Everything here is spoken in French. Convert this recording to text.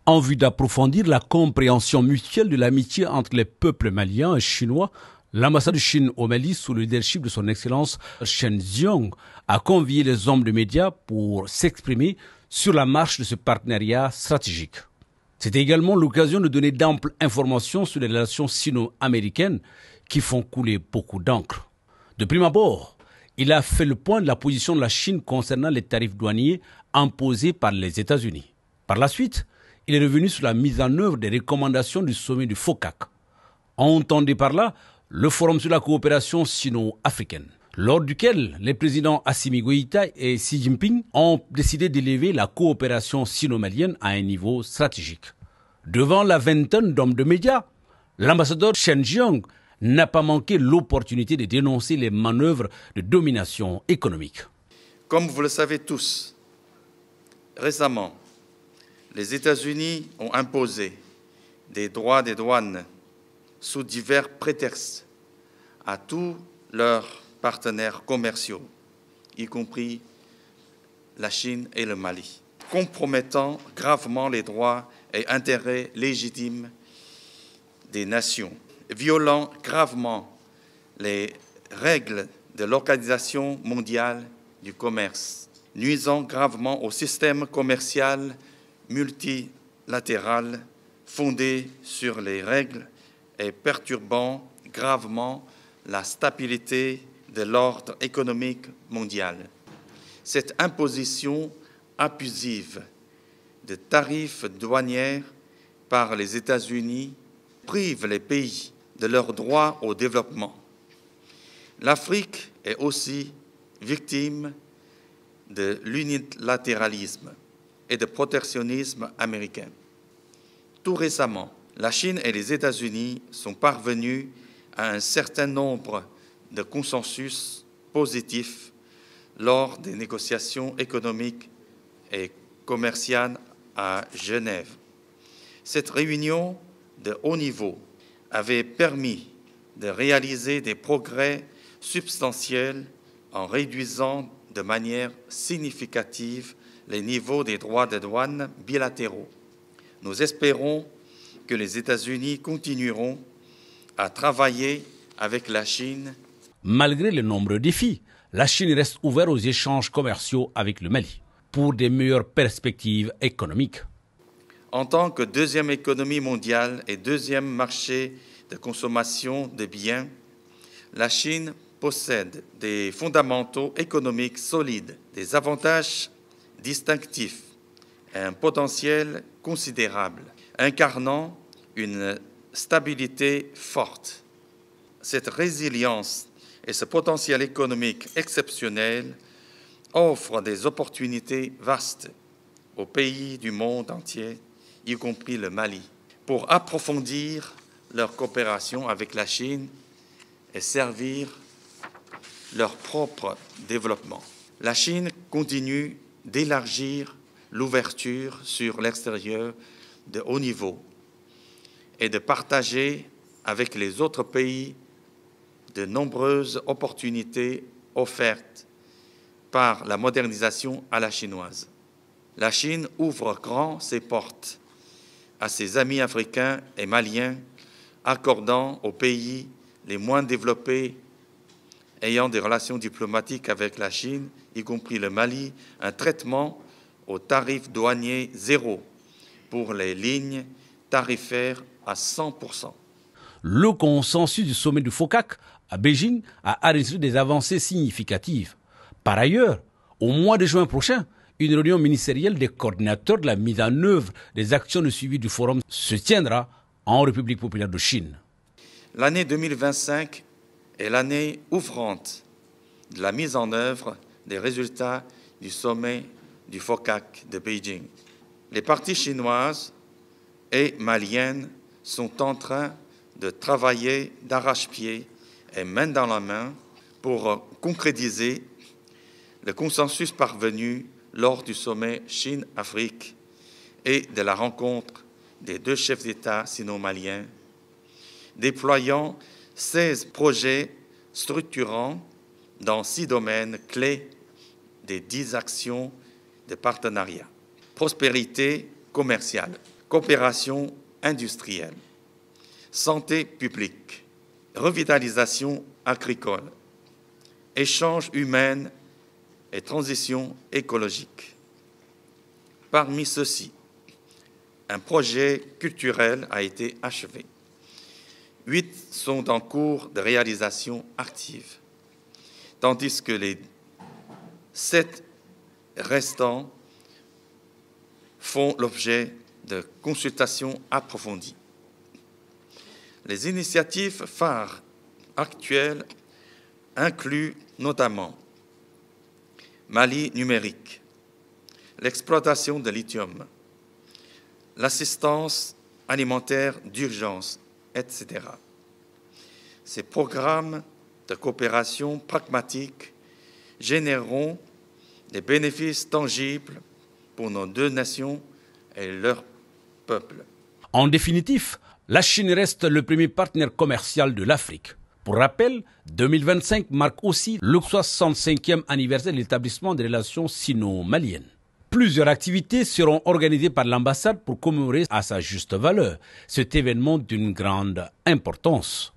En vue d'approfondir la compréhension mutuelle de l'amitié entre les peuples maliens et chinois, l'ambassade de Chine au Mali, sous le leadership de son Excellence Chen Ziong, a convié les hommes de médias pour s'exprimer sur la marche de ce partenariat stratégique. C'était également l'occasion de donner d'amples informations sur les relations sino-américaines qui font couler beaucoup d'encre. De prime abord, il a fait le point de la position de la Chine concernant les tarifs douaniers imposés par les États-Unis. Par la suite, il est revenu sur la mise en œuvre des recommandations du sommet du FOCAC. On entendait par là le Forum sur la coopération sino-africaine, lors duquel les présidents Assimi Goïta et Xi Jinping ont décidé d'élever la coopération sino-malienne à un niveau stratégique. Devant la vingtaine d'hommes de médias, l'ambassadeur Chen Jiang n'a pas manqué l'opportunité de dénoncer les manœuvres de domination économique. Comme vous le savez tous, récemment, les États-Unis ont imposé des droits de douane sous divers prétextes à tous leurs partenaires commerciaux, y compris la Chine et le Mali, compromettant gravement les droits et intérêts légitimes des nations, violant gravement les règles de l'Organisation mondiale du commerce, nuisant gravement au système commercial multilatéral fondé sur les règles et perturbant gravement la stabilité de l'ordre économique mondial. Cette imposition abusive de tarifs douaniers par les États-Unis prive les pays de leur droit au développement. L'Afrique est aussi victime de l'unilatéralisme et de protectionnisme américain. Tout récemment, la Chine et les États-Unis sont parvenus à un certain nombre de consensus positifs lors des négociations économiques et commerciales à Genève. Cette réunion de haut niveau avait permis de réaliser des progrès substantiels en réduisant de manière significative les niveaux des droits de douane bilatéraux. Nous espérons que les États-Unis continueront à travailler avec la Chine. Malgré les nombreux défis, la Chine reste ouverte aux échanges commerciaux avec le Mali pour de meilleures perspectives économiques. En tant que deuxième économie mondiale et deuxième marché de consommation de biens, la Chine possède des fondamentaux économiques solides, des avantages distinctifs et un potentiel considérable, incarnant une stabilité forte. Cette résilience et ce potentiel économique exceptionnel offrent des opportunités vastes aux pays du monde entier, y compris le Mali, pour approfondir leur coopération avec la Chine et servir leur propre développement. La Chine continue d'élargir l'ouverture sur l'extérieur de haut niveau et de partager avec les autres pays de nombreuses opportunités offertes par la modernisation à la chinoise. La Chine ouvre grand ses portes à ses amis africains et maliens, accordant aux pays les moins développés ayant des relations diplomatiques avec la Chine, y compris le Mali, un traitement au tarif douanier zéro pour les lignes tarifaires à 100%. Le consensus du sommet du FOCAC à Beijing a enregistré des avancées significatives. Par ailleurs, au mois de juin prochain, une réunion ministérielle des coordinateurs de la mise en œuvre des actions de suivi du forum se tiendra en République populaire de Chine. L'année 2025 est l'année ouvrante de la mise en œuvre des résultats du sommet du FOCAC de Beijing. Les parties chinoises et maliennes sont en train de travailler d'arrache-pied et main dans la main pour concrétiser le consensus parvenu lors du sommet Chine-Afrique et de la rencontre des deux chefs d'État sino-maliens, déployant 16 projets structurants dans 6 domaines clés des 10 actions de partenariat. Prospérité commerciale, coopération industrielle, santé publique, revitalisation agricole, échanges humains et transition écologique. Parmi ceux-ci, un projet culturel a été achevé. 8 sont en cours de réalisation active, tandis que les 7 restants font l'objet de consultations approfondies. Les initiatives phares actuelles incluent notamment Mali numérique, l'exploitation de lithium, l'assistance alimentaire d'urgence, etc. Ces programmes de coopération pragmatique généreront des bénéfices tangibles pour nos deux nations et leurs peuples. En définitive, la Chine reste le premier partenaire commercial de l'Afrique. Pour rappel, 2025 marque aussi le 65e anniversaire de l'établissement des relations sino-maliennes. Plusieurs activités seront organisées par l'ambassade pour commémorer à sa juste valeur cet événement d'une grande importance.